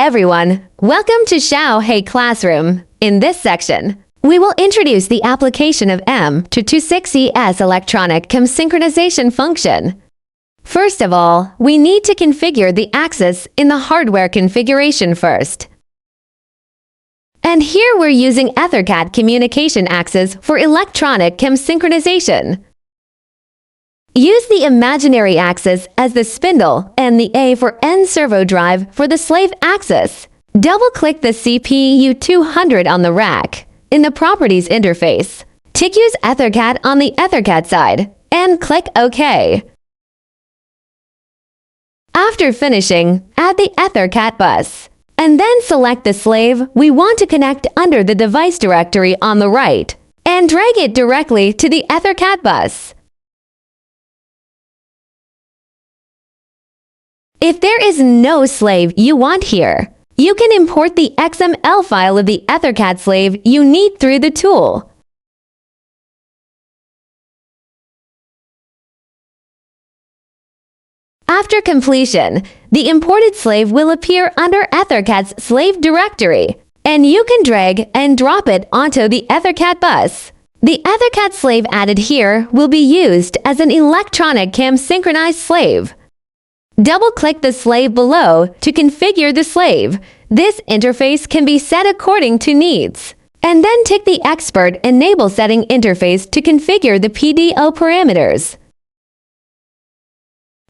everyone, welcome to Xiaohei Classroom. In this section, we will introduce the application of M226ES electronic chem synchronization function. First of all, we need to configure the axis in the hardware configuration first. And here we're using EtherCAT communication axis for electronic chem synchronization. Use the imaginary axis as the spindle and the A for N servo drive for the slave axis. Double-click the CPU 200 on the rack in the Properties interface. Tick Use EtherCAT on the EtherCAT side and click OK. After finishing, add the EtherCAT bus, and then select the slave we want to connect under the device directory on the right, and drag it directly to the EtherCAT bus. If there is no slave you want here, you can import the XML file of the EtherCAT slave you need through the tool. After completion, the imported slave will appear under EtherCAT's slave directory, and you can drag and drop it onto the EtherCAT bus. The EtherCAT slave added here will be used as an electronic chem synchronized slave. Double-click the slave below to configure the slave. This interface can be set according to needs. And then tick the Expert Enable Setting interface to configure the PDO parameters.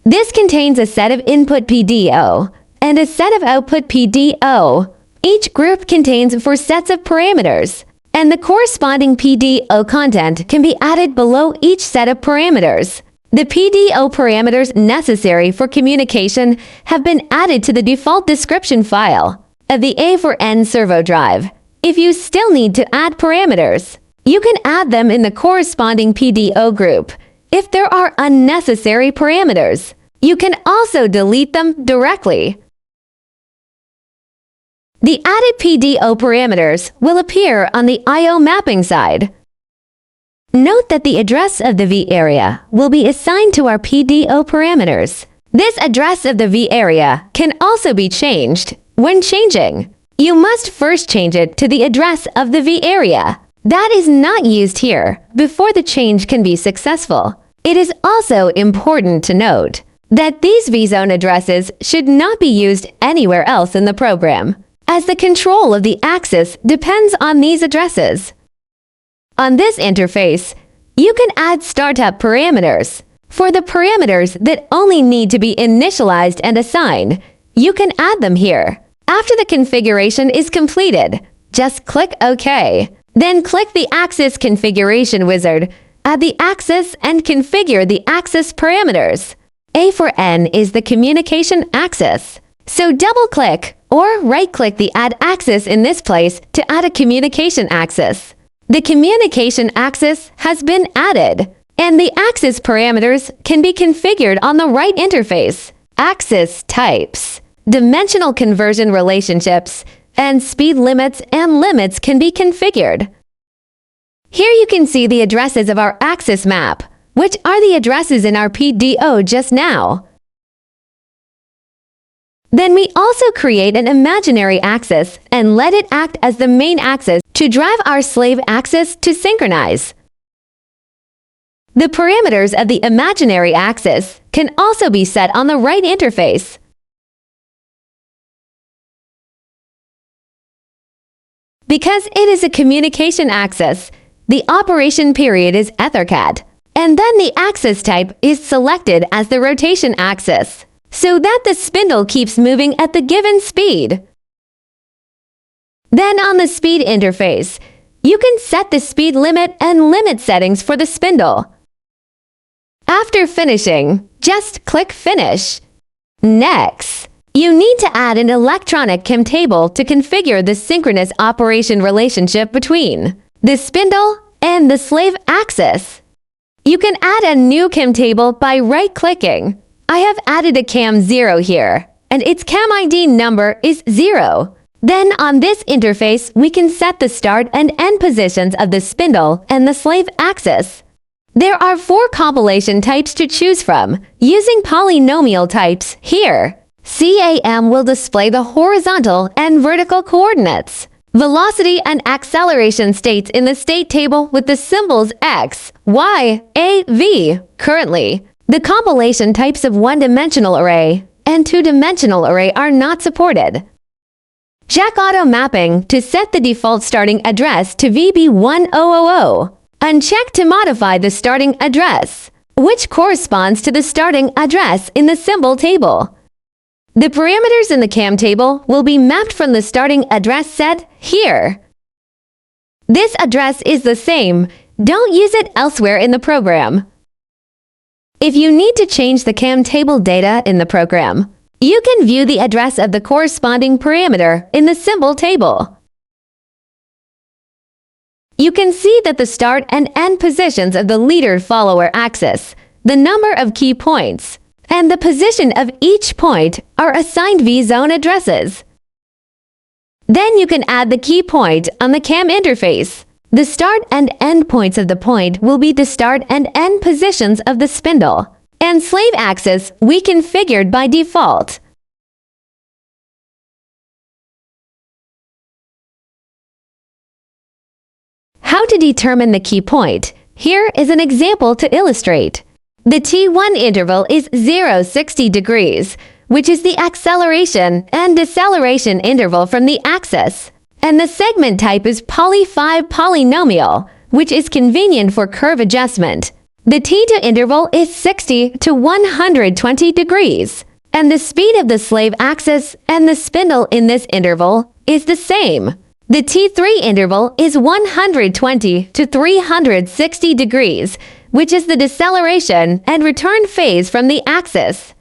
This contains a set of input PDO and a set of output PDO. Each group contains 4 sets of parameters, and the corresponding PDO content can be added below each set of parameters. The PDO parameters necessary for communication have been added to the default description file of the A for N servo drive. If you still need to add parameters, you can add them in the corresponding PDO group. If there are unnecessary parameters, you can also delete them directly. The added PDO parameters will appear on the I/O mapping side. Note that the address of the V area will be assigned to our PDO parameters. This address of the V area can also be changed. When changing, you must first change it to the address of the V area. That is not used here before the change can be successful. It is also important to note that these vZone addresses should not be used anywhere else in the program, as the control of the axis depends on these addresses. On this interface, you can add startup parameters. For the parameters that only need to be initialized and assigned, you can add them here. After the configuration is completed, just click OK. Then click the Axis Configuration wizard, add the axis and configure the axis parameters. A for N is the communication axis, so double-click or right-click the Add Axis in this place to add a communication axis. The communication axis has been added, and the axis parameters can be configured on the right interface. Axis types, dimensional conversion relationships, and speed limits and limits can be configured. Here you can see the addresses of our axis map, which are the addresses in our PDO just now. Then we also create an imaginary axis and let it act as the main axis to drive our slave axis to synchronize. The parameters of the imaginary axis can also be set on the right interface. Because it is a communication axis, the operation period is EtherCAT, and then the axis type is selected as the rotation axis, so that the spindle keeps moving at the given speed. Then on the speed interface, you can set the speed limit and limit settings for the spindle. After finishing, just click Finish. Next, you need to add an electronic chem table to configure the synchronous operation relationship between the spindle and the slave axis. You can add a new chem table by right-clicking. I have added a cam 0 here, and its cam ID number is 0. Then on this interface, we can set the start and end positions of the spindle and the slave axis. There are 4 compilation types to choose from, using polynomial types here. CAM will display the horizontal and vertical coordinates, velocity and acceleration states in the state table with the symbols X, Y, A, V. Currently, the compilation types of one-dimensional array and two-dimensional array are not supported. Check auto mapping to set the default starting address to VB1000. Uncheck to modify the starting address, which corresponds to the starting address in the symbol table. The parameters in the CAM table will be mapped from the starting address set here. This address is the same. Don't use it elsewhere in the program. If you need to change the CAM table data in the program, you can view the address of the corresponding parameter in the symbol table. You can see that the start and end positions of the leader-follower axis, the number of key points, and the position of each point are assigned V-zone addresses. Then you can add the key point on the CAM interface. The start and end points of the point will be the start and end positions of the spindle, and slave axis we configured by default. How to determine the key point? Here is an example to illustrate. The T1 interval is 0-60 degrees, which is the acceleration and deceleration interval from the axis. And the segment type is poly-5 polynomial, which is convenient for curve adjustment. The T2 interval is 60 to 120 degrees, and the speed of the slave axis and the spindle in this interval is the same. The T3 interval is 120 to 360 degrees, which is the deceleration and return phase from the axis.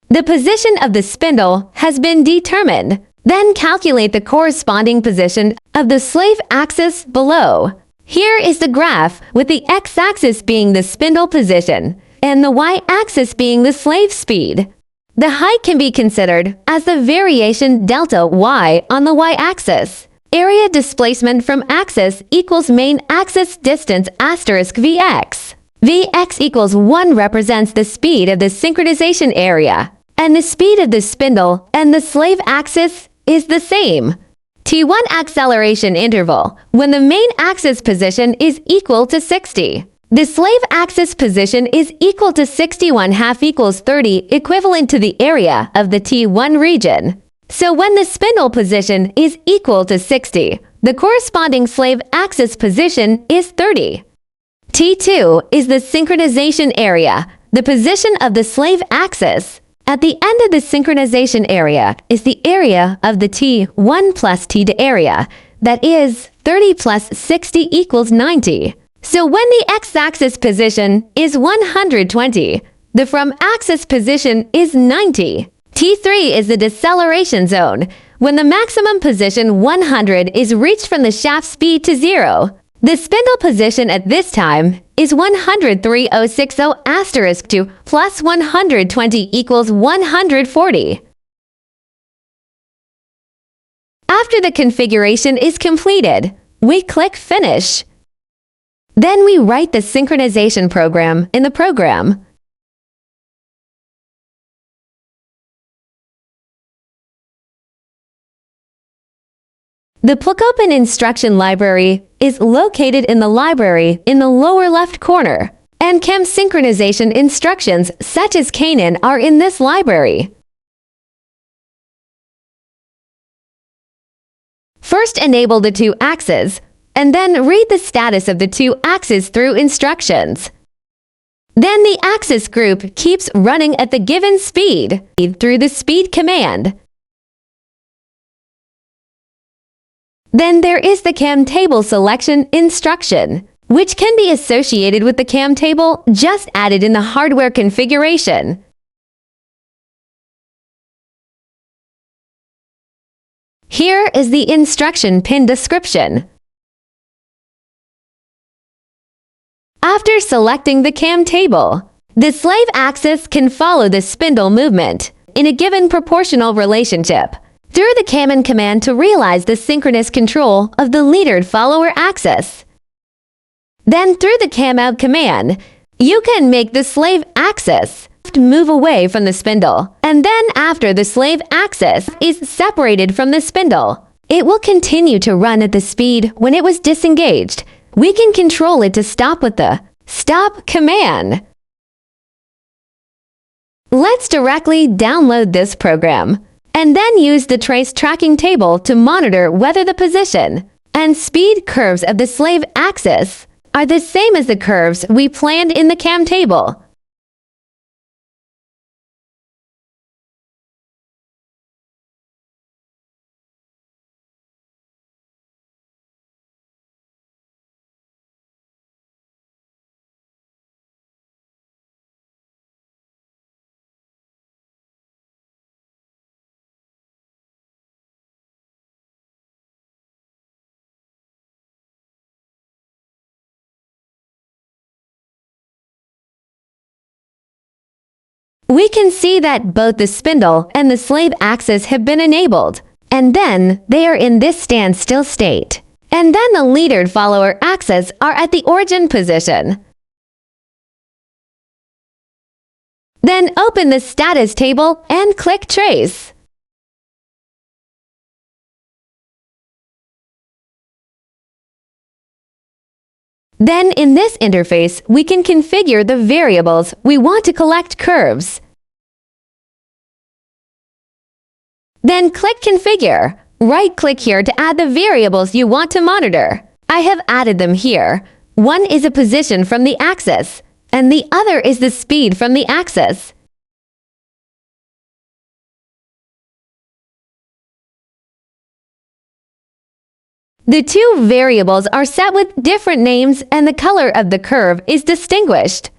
The position of the spindle has been determined. Then calculate the corresponding position of the slave axis below. Here is the graph with the x-axis being the spindle position and the y-axis being the slave speed. The height can be considered as the variation delta y on the y-axis. Area displacement from axis equals main axis distance asterisk Vx. Vx equals 1 represents the speed of the synchronization area, and the speed of the spindle and the slave axis is the same. T1 acceleration interval, when the main axis position is equal to 60. The slave axis position is equal to 61/2 equals 30, equivalent to the area of the T1 region. So when the spindle position is equal to 60, the corresponding slave axis position is 30. T2 is the synchronization area, the position of the slave axis. At the end of the synchronization area is the area of the T1 plus T2 area, that is 30 plus 60 equals 90. So when the x-axis position is 120, the from-axis position is 90. T3 is the deceleration zone, when the maximum position 100 is reached from the shaft speed to 0. The spindle position at this time is 103,060 asterisk 2 plus 120 equals 140. After the configuration is completed, we click Finish. Then we write the synchronization program in the program. The Plukopen instruction library is located in the library in the lower left corner, and CAM synchronization instructions such as Canon are in this library. First enable the two axes, and then read the status of the two axes through instructions. Then the axis group keeps running at the given speed through the speed command. Then there is the CAM table selection instruction, which can be associated with the CAM table just added in the hardware configuration. Here is the instruction pin description. After selecting the CAM table, the slave axis can follow the spindle movement in a given proportional relationship through the CAM command to realize the synchronous control of the leader-follower axis. Then through the CAM out command, you can make the slave axis shaft move away from the spindle, and then after the slave axis is separated from the spindle, it will continue to run at the speed when it was disengaged. We can control it to stop with the stop command. Let's directly download this program, and then use the trace tracking table to monitor whether the position and speed curves of the slave axis are the same as the curves we planned in the cam table. We can see that both the spindle and the slave axis have been enabled, and then they are in this standstill state. And then the leader follower axis are at the origin position. Then open the status table and click Trace. Then in this interface, we can configure the variables we want to collect curves. Then click Configure. Right-click here to add the variables you want to monitor. I have added them here. One is a position from the axis, and the other is the speed from the axis. The two variables are set with different names and the color of the curve is distinguished.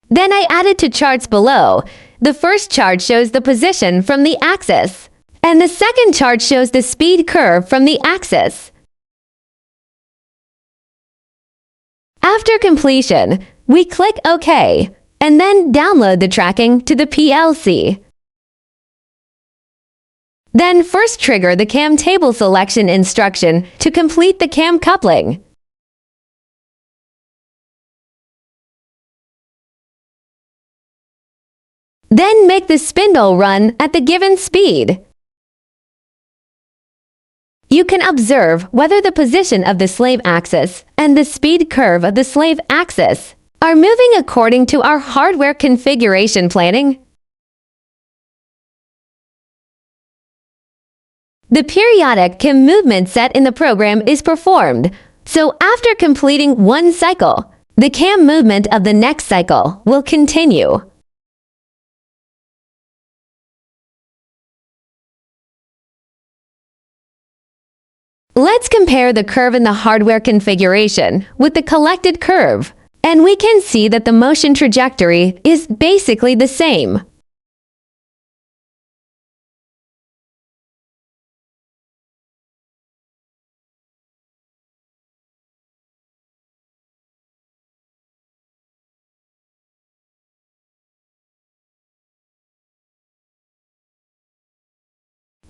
Then I added two charts below. The first chart shows the position from the axis, and the second chart shows the speed curve from the axis. After completion, we click OK, and then download the tracking to the PLC. Then first trigger the cam table selection instruction to complete the cam coupling. Then make the spindle run at the given speed. You can observe whether the position of the slave axis and the speed curve of the slave axis are moving according to our hardware configuration planning. The periodic cam movement set in the program is performed, so after completing one cycle, the cam movement of the next cycle will continue. Let's compare the curve in the hardware configuration with the collected curve, and we can see that the motion trajectory is basically the same.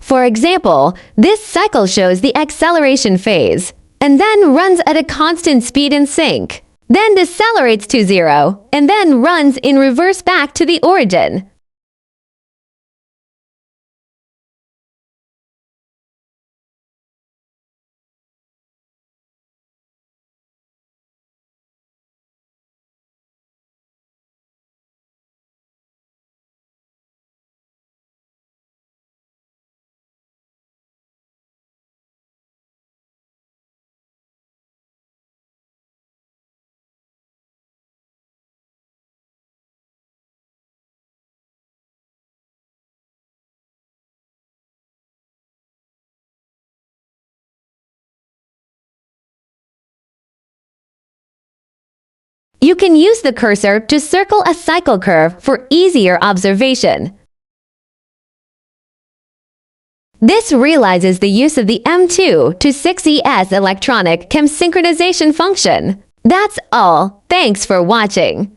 For example, this cycle shows the acceleration phase, and then runs at a constant speed in sync, then decelerates to 0, and then runs in reverse back to the origin. You can use the cursor to circle a cycle curve for easier observation. This realizes the use of the M2 to 6ES electronic cam synchronization function. That's all. Thanks for watching.